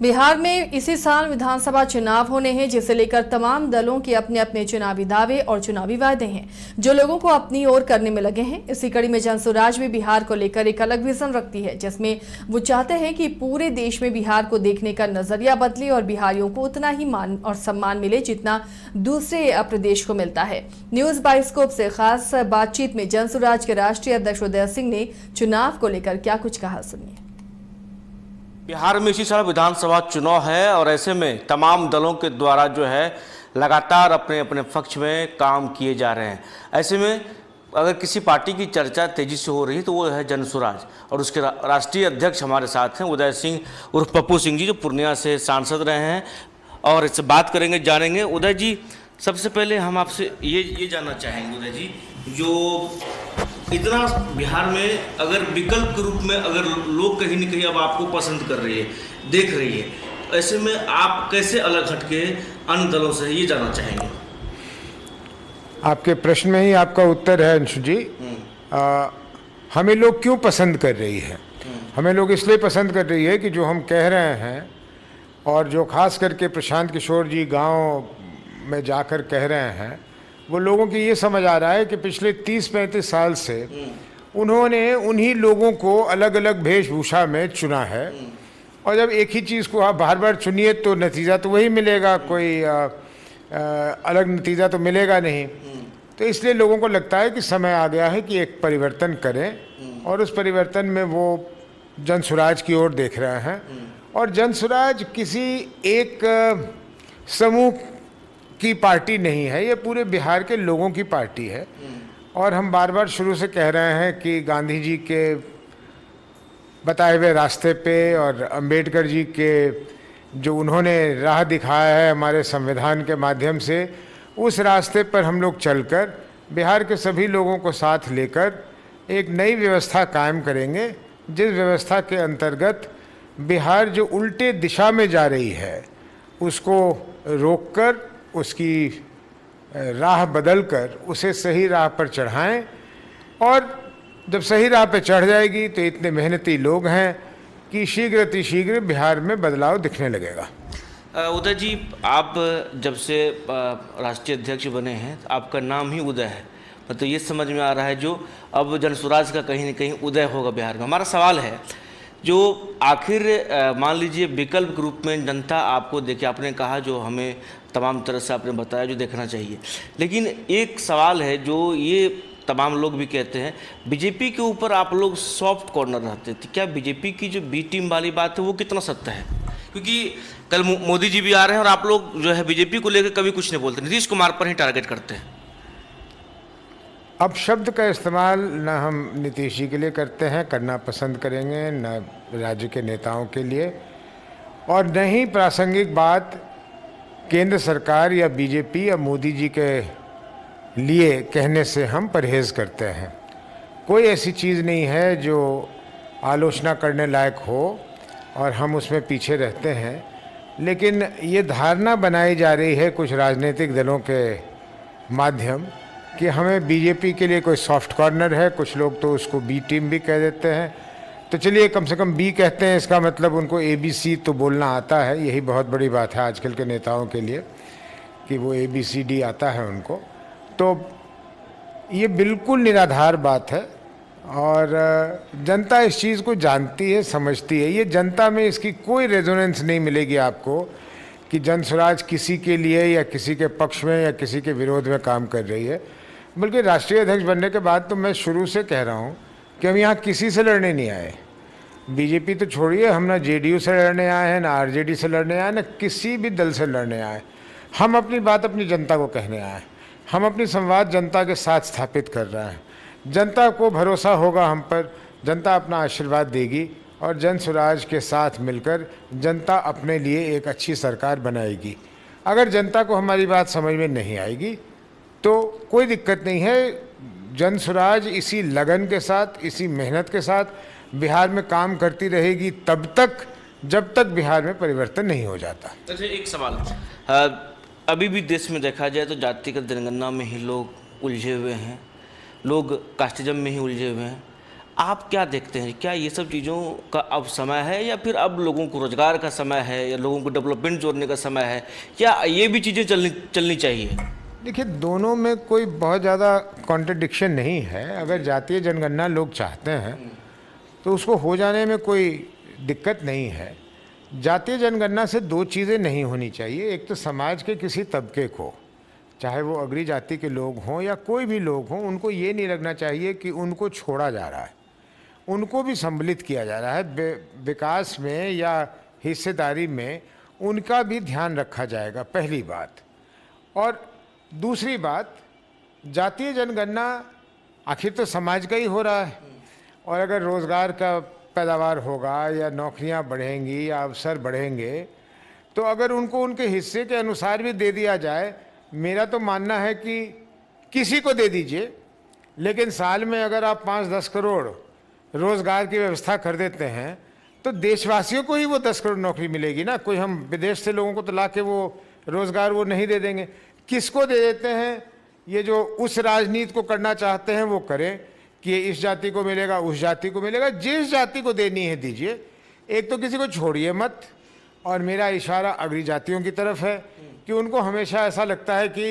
बिहार में इसी साल विधानसभा चुनाव होने हैं, जिसे लेकर तमाम दलों के अपने अपने चुनावी दावे और चुनावी वादे हैं जो लोगों को अपनी ओर करने में लगे हैं। इसी कड़ी में जनसुराज भी बिहार को लेकर एक अलग विजन रखती है, जिसमें वो चाहते हैं कि पूरे देश में बिहार को देखने का नजरिया बदले और बिहारियों को उतना ही मान और सम्मान मिले जितना दूसरे प्रदेश को मिलता है। न्यूज बाइस्कोप से खास बातचीत में जनसुराज के राष्ट्रीय अध्यक्ष उदय सिंह ने चुनाव को लेकर क्या कुछ कहा, सुनिए। बिहार में इसी साल विधानसभा चुनाव है और ऐसे में तमाम दलों के द्वारा जो है लगातार अपने अपने पक्ष में काम किए जा रहे हैं। ऐसे में अगर किसी पार्टी की चर्चा तेजी से हो रही है तो वो है जनसुराज, और उसके राष्ट्रीय अध्यक्ष हमारे साथ हैं उदय सिंह उर्फ पप्पू सिंह जी, जो पूर्णिया से सांसद रहे हैं, और इससे बात करेंगे, जानेंगे। उदय जी, सबसे पहले हम आपसे ये जानना चाहेंगे उदय जी, जो इतना बिहार में अगर विकल्प के रूप में अगर लोग कहीं न कहीं अब आपको पसंद कर रही है, देख रही है, ऐसे में आप कैसे अलग हटके अन्य दलों से, ये जानना चाहेंगे। आपके प्रश्न में ही आपका उत्तर है अंशु जी। हमें लोग क्यों पसंद कर रही है? हमें लोग इसलिए पसंद कर रही है कि जो हम कह रहे हैं और जो खास करके प्रशांत किशोर जी गांव में जाकर कह रहे हैं, वो लोगों की ये समझ आ रहा है कि पिछले 30-35 साल से उन्होंने उन्हीं लोगों को अलग अलग वेशभूषा में चुना है, और जब एक ही चीज़ को आप बार बार चुनिए तो नतीजा तो वही मिलेगा, कोई अलग नतीजा तो मिलेगा नहीं। तो इसलिए लोगों को लगता है कि समय आ गया है कि एक परिवर्तन करें, और उस परिवर्तन में वो जनसुराज की ओर देख रहे हैं। और जनसुराज किसी एक समूह की पार्टी नहीं है, ये पूरे बिहार के लोगों की पार्टी है। और हम बार बार शुरू से कह रहे हैं कि गांधी जी के बताए हुए रास्ते पे और अंबेडकर जी के जो उन्होंने राह दिखाया है हमारे संविधान के माध्यम से, उस रास्ते पर हम लोग चलकर बिहार के सभी लोगों को साथ लेकर एक नई व्यवस्था कायम करेंगे, जिस व्यवस्था के अंतर्गत बिहार जो उल्टे दिशा में जा रही है उसको रोककर, उसकी राह बदलकर उसे सही राह पर चढ़ाएं। और जब सही राह पर चढ़ जाएगी तो इतने मेहनती लोग हैं कि शीघ्र अतिशीघ्र बिहार में बदलाव दिखने लगेगा। उदय जी, आप जब से राष्ट्रीय अध्यक्ष बने हैं, आपका नाम ही उदय है, मतलब ये समझ में आ रहा है जो अब जनसुराज का कहीं न कहीं उदय होगा बिहार में। हमारा सवाल है, जो आखिर मान लीजिए विकल्प के रूप में जनता आपको देखे, आपने कहा जो हमें तमाम तरह से आपने बताया जो देखना चाहिए, लेकिन एक सवाल है जो ये तमाम लोग भी कहते हैं, बीजेपी के ऊपर आप लोग सॉफ्ट कॉर्नर रहते थे। क्या बीजेपी की जो बी टीम वाली बात है वो कितना सत्य है? क्योंकि कल मोदी जी भी आ रहे हैं और आप लोग जो है बीजेपी को लेकर कभी कुछ नहीं बोलते, नीतीश कुमार पर ही टारगेट करते हैं। अब शब्द का इस्तेमाल न हम नीतीश जी के लिए करते हैं, करना पसंद करेंगे, न राज्य के नेताओं के लिए, और न ही प्रासंगिक बात केंद्र सरकार या बीजेपी या मोदी जी के लिए कहने से हम परहेज़ करते हैं। कोई ऐसी चीज़ नहीं है जो आलोचना करने लायक हो और हम उसमें पीछे रहते हैं, लेकिन ये धारणा बनाई जा रही है कुछ राजनीतिक दलों के माध्यम कि हमें बीजेपी के लिए कोई सॉफ्ट कॉर्नर है। कुछ लोग तो उसको बी टीम भी कह देते हैं, तो चलिए कम से कम बी कहते हैं, इसका मतलब उनको ABC तो बोलना आता है। यही बहुत बड़ी बात है आजकल के नेताओं के लिए कि वो ABCD आता है उनको। तो ये बिल्कुल निराधार बात है, और जनता इस चीज़ को जानती है, समझती है। ये जनता में इसकी कोई रेजोनेंस नहीं मिलेगी आपको कि जनसुराज किसी के लिए या किसी के पक्ष में या किसी के विरोध में काम कर रही है। बल्कि राष्ट्रीय अध्यक्ष बनने के बाद तो मैं शुरू से कह रहा हूँ कि हम यहाँ किसी से लड़ने नहीं आए। बीजेपी तो छोड़िए, हम ना JDU से लड़ने आए हैं, ना RJD से लड़ने आए, ना किसी भी दल से लड़ने आए। हम अपनी बात अपनी जनता को कहने आए। हम अपनी संवाद जनता के साथ स्थापित कर रहे हैं। जनता को भरोसा होगा हम पर, जनता अपना आशीर्वाद देगी, और जनसुराज के साथ मिलकर जनता अपने लिए एक अच्छी सरकार बनाएगी। अगर जनता को हमारी बात समझ में नहीं आएगी तो कोई दिक्कत नहीं है। जनसुराज इसी लगन के साथ, इसी मेहनत के साथ बिहार में काम करती रहेगी तब तक जब तक बिहार में परिवर्तन नहीं हो जाता। अच्छा, एक सवाल, अभी भी देश में देखा जाए तो जातिगत जनगणना में ही लोग उलझे हुए हैं, लोग कास्टिज्म में ही उलझे हुए हैं। आप क्या देखते हैं, क्या ये सब चीज़ों का अब समय है, या फिर अब लोगों को रोजगार का समय है, या लोगों को डेवलपमेंट जोड़ने का समय है, क्या ये भी चीज़ें चलनी चाहिए? देखिए, दोनों में कोई बहुत ज़्यादा कॉन्ट्रडिक्शन नहीं है। अगर जातीय जनगणना लोग चाहते हैं तो उसको हो जाने में कोई दिक्कत नहीं है। जातीय जनगणना से दो चीज़ें नहीं होनी चाहिए। एक तो समाज के किसी तबके को, चाहे वो अग्री जाति के लोग हों या कोई भी लोग हों, उनको ये नहीं लगना चाहिए कि उनको छोड़ा जा रहा है, उनको भी सम्मिलित किया जा रहा है। विकास में या हिस्सेदारी में उनका भी ध्यान रखा जाएगा, पहली बात। और दूसरी बात, जातीय जनगणना आखिर तो समाज का ही हो रहा है, और अगर रोज़गार का पैदावार होगा या नौकरियां बढ़ेंगी या अवसर बढ़ेंगे, तो अगर उनको उनके हिस्से के अनुसार भी दे दिया जाए, मेरा तो मानना है कि किसी को दे दीजिए, लेकिन साल में अगर आप 5-10 करोड़ रोज़गार की व्यवस्था कर देते हैं तो देशवासियों को ही वो 10 करोड़ नौकरी मिलेगी ना। कोई हम विदेश से लोगों को तो ला के वो रोज़गार वो नहीं दे देंगे। किसको दे देते हैं? ये जो उस राजनीति को करना चाहते हैं वो करें कि इस जाति को मिलेगा, उस जाति को मिलेगा। जिस जाति को देनी है दीजिए, एक तो किसी को छोड़िए मत। और मेरा इशारा अग्री जातियों की तरफ है कि उनको हमेशा ऐसा लगता है कि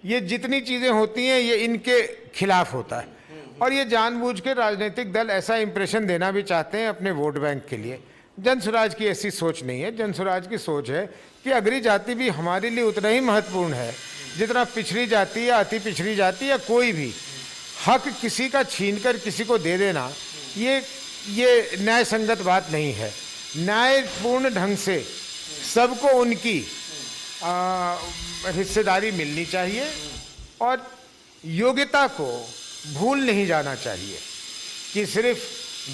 ये जितनी चीज़ें होती हैं ये इनके खिलाफ होता है, और ये जानबूझ के राजनीतिक दल ऐसा इंप्रेशन देना भी चाहते हैं अपने वोट बैंक के लिए। जन स्वराज की ऐसी सोच नहीं है। जन स्वराज की सोच है कि अग्री जाति भी हमारे लिए उतना ही महत्वपूर्ण है जितना पिछड़ी जाति या अति पिछड़ी जाति या कोई भी। हक किसी का छीनकर किसी को दे देना ये न्याय संगत बात नहीं है। न्यायपूर्ण ढंग से सबको उनकी हिस्सेदारी मिलनी चाहिए, और योग्यता को भूल नहीं जाना चाहिए कि सिर्फ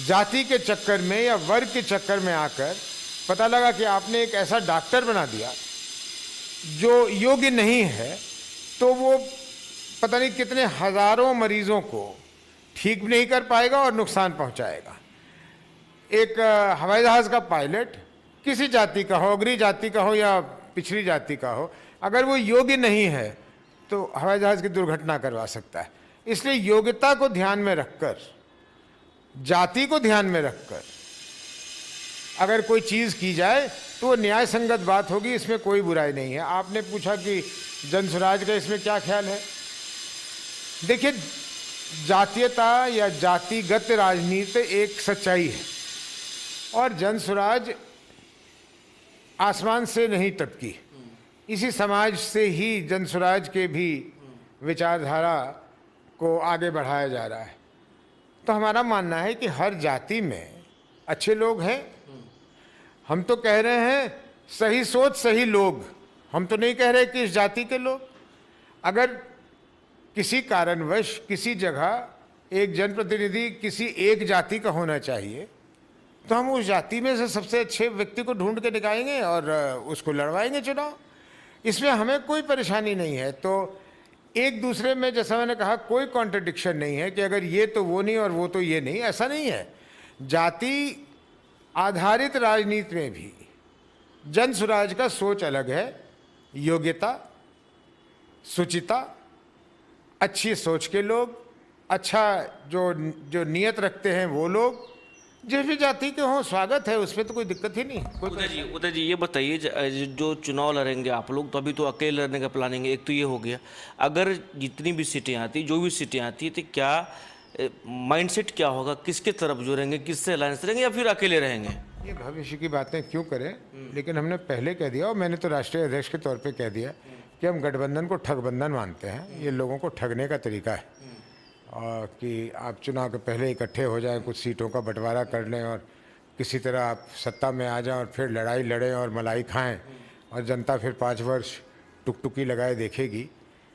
जाति के चक्कर में या वर्ग के चक्कर में आकर पता लगा कि आपने एक ऐसा डॉक्टर बना दिया जो योग्य नहीं है, तो वो पता नहीं कितने हजारों मरीजों को ठीक नहीं कर पाएगा और नुकसान पहुंचाएगा। एक हवाई जहाज़ का पायलट किसी जाति का हो, अग्री जाति का हो या पिछड़ी जाति का हो, अगर वो योग्य नहीं है तो हवाई जहाज़ की दुर्घटना करवा सकता है। इसलिए योग्यता को ध्यान में रखकर, जाति को ध्यान में रखकर अगर कोई चीज़ की जाए तो वो न्याय संगत बात होगी, इसमें कोई बुराई नहीं है। आपने पूछा कि जन स्वराज का इसमें क्या ख्याल है। देखिए, जातीयता या जातिगत राजनीति एक सच्चाई है, और जन स्वराज आसमान से नहीं टपकी। इसी समाज से ही जन स्वराज के भी विचारधारा को आगे बढ़ाया जा रहा है। तो हमारा मानना है कि हर जाति में अच्छे लोग हैं। हम तो कह रहे हैं सही सोच सही लोग, हम तो नहीं कह रहे कि इस जाति के लोग। अगर किसी कारणवश किसी जगह एक जनप्रतिनिधि किसी एक जाति का होना चाहिए, तो हम उस जाति में से सबसे अच्छे व्यक्ति को ढूंढ के निकालेंगे और उसको लड़वाएंगे चुनाव। इसमें हमें कोई परेशानी नहीं है। तो एक दूसरे में, जैसा मैंने कहा, कोई कॉन्ट्रडिक्शन नहीं है कि अगर ये तो वो नहीं और वो तो ये नहीं, ऐसा नहीं है। जाति आधारित राजनीति में भी जन स्वराज का सोच अलग है। योग्यता, सुचिता, अच्छी सोच के लोग, अच्छा जो नियत रखते हैं वो लोग, जिस भी जाति के हों, स्वागत है, उसमें तो कोई दिक्कत ही नहीं। उदय जी ये बताइए, जो चुनाव लड़ेंगे आप लोग, तो अभी तो अकेले लड़ने का प्लानिंग है, एक तो ये हो गया। अगर जितनी भी सीटें आती, जो भी सीटें आती, तो क्या माइंडसेट क्या होगा, किसके तरफ जुड़ेंगे, किससे अलायंस रहेंगे, या फिर अकेले रहेंगे? ये भविष्य की बातें क्यों करें, लेकिन हमने पहले कह दिया, और मैंने तो राष्ट्रीय अध्यक्ष के तौर पे कह दिया कि हम गठबंधन को ठगबंधन मानते हैं। ये लोगों को ठगने का तरीका है, और कि आप चुनाव के पहले इकट्ठे हो जाएं, कुछ सीटों का बंटवारा कर लें और किसी तरह आप सत्ता में आ जाएं और फिर लड़ाई लड़ें और मलाई खाएं, और जनता फिर 5 वर्ष टुकटुकी लगाए देखेगी।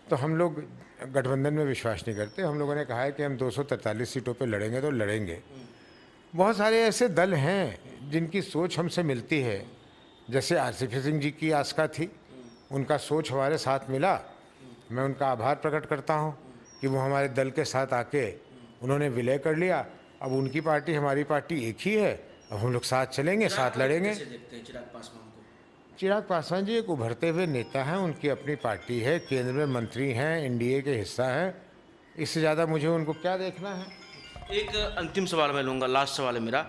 तो हम लोग गठबंधन में विश्वास नहीं करते। हम लोगों ने कहा है कि हम 243 सीटों पे लड़ेंगे तो लड़ेंगे। बहुत सारे ऐसे दल हैं जिनकी सोच हमसे मिलती है, जैसे आरसीपी सिंह जी की आस्था थी, उनका सोच हमारे साथ मिला। मैं उनका आभार प्रकट करता हूँ कि वो हमारे दल के साथ आके उन्होंने विलय कर लिया। अब उनकी पार्टी हमारी पार्टी एक ही है, अब हम लोग साथ चलेंगे, साथ लड़ेंगे। चिराग पासवान जी एक उभरते हुए नेता हैं, उनकी अपनी पार्टी है, केंद्र में मंत्री हैं, एनडीए के हिस्सा हैं। इससे ज़्यादा मुझे उनको क्या देखना है। एक अंतिम सवाल मैं लूँगा, लास्ट सवाल है मेरा।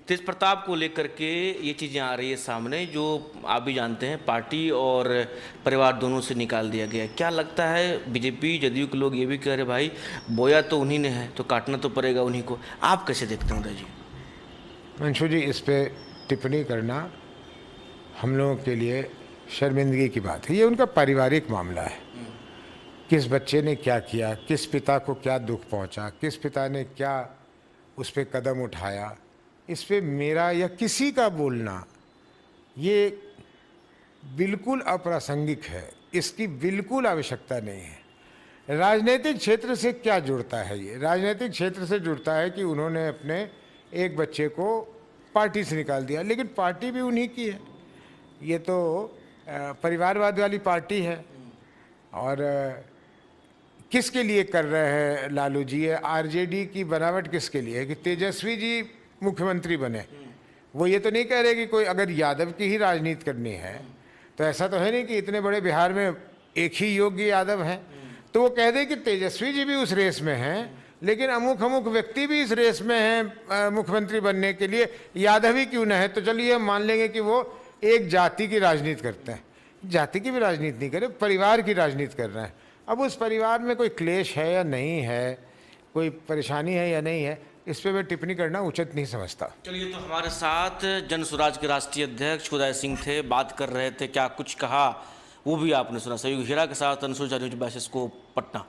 तेज प्रताप को लेकर के ये चीज़ें आ रही है सामने, जो आप भी जानते हैं पार्टी और परिवार दोनों से निकाल दिया गया। क्या लगता है, बीजेपी जदयू के लोग ये भी कह रहे भाई बोया तो उन्हीं ने है तो काटना तो पड़ेगा उन्हीं को, आप कैसे देखते हैं उदय जी? अंशु जी, इस पे टिप्पणी करना हम लोगों के लिए शर्मिंदगी की बात है। ये उनका पारिवारिक मामला है, किस बच्चे ने क्या किया, किस पिता को क्या दुख पहुंचा, किस पिता ने क्या उस पर कदम उठाया, इस पे मेरा या किसी का बोलना ये बिल्कुल अप्रासंगिक है। इसकी बिल्कुल आवश्यकता नहीं है। राजनीतिक क्षेत्र से क्या जुड़ता है? ये राजनीतिक क्षेत्र से जुड़ता है कि उन्होंने अपने एक बच्चे को पार्टी से निकाल दिया, लेकिन पार्टी भी उन्हीं की है। ये तो परिवारवाद वाली पार्टी है। और किसके लिए कर रहे हैं लालू जी? ये आरजेडी की बनावट किसके लिए है कि तेजस्वी जी मुख्यमंत्री बने? वो ये तो नहीं कह रहे कि कोई अगर यादव की ही राजनीति करनी है तो ऐसा तो है नहीं कि इतने बड़े बिहार में एक ही योग्य यादव हैं, तो वो कह दे कि तेजस्वी जी भी उस रेस में हैं, लेकिन अमुक अमुक व्यक्ति भी इस रेस में हैं मुख्यमंत्री बनने के लिए, यादव ही क्यों न है। तो चलिए हम मान लेंगे कि वो एक जाति की राजनीति करते हैं। जाति की भी राजनीति नहीं करे, परिवार की राजनीति कर रहे हैं। अब उस परिवार में कोई क्लेश है या नहीं है, कोई परेशानी है या नहीं है, इस पे मैं टिप्पणी करना उचित नहीं समझता। चलिए, तो हमारे साथ जन स्वराज के राष्ट्रीय अध्यक्ष उदय सिंह थे, बात कर रहे थे, क्या कुछ कहा वो भी आपने सुना। सहयोग हीरा के साथ अनुसूचा न्यूज बैसेस को पटना।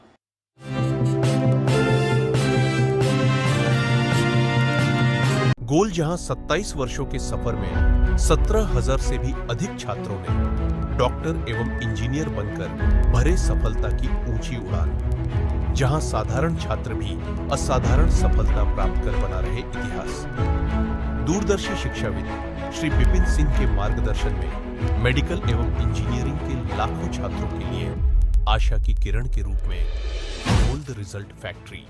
गोल जहां 27 वर्षों के सफर में 17,000 से भी अधिक छात्रों ने डॉक्टर एवं इंजीनियर बनकर भरे सफलता की ऊंची उड़ान, जहां साधारण छात्र भी असाधारण सफलता प्राप्त कर बना रहे इतिहास। दूरदर्शी शिक्षाविद श्री विपिन सिंह के मार्गदर्शन में मेडिकल एवं इंजीनियरिंग के लाखों छात्रों के लिए आशा की किरण के रूप में गोल्ड रिजल्ट फैक्ट्री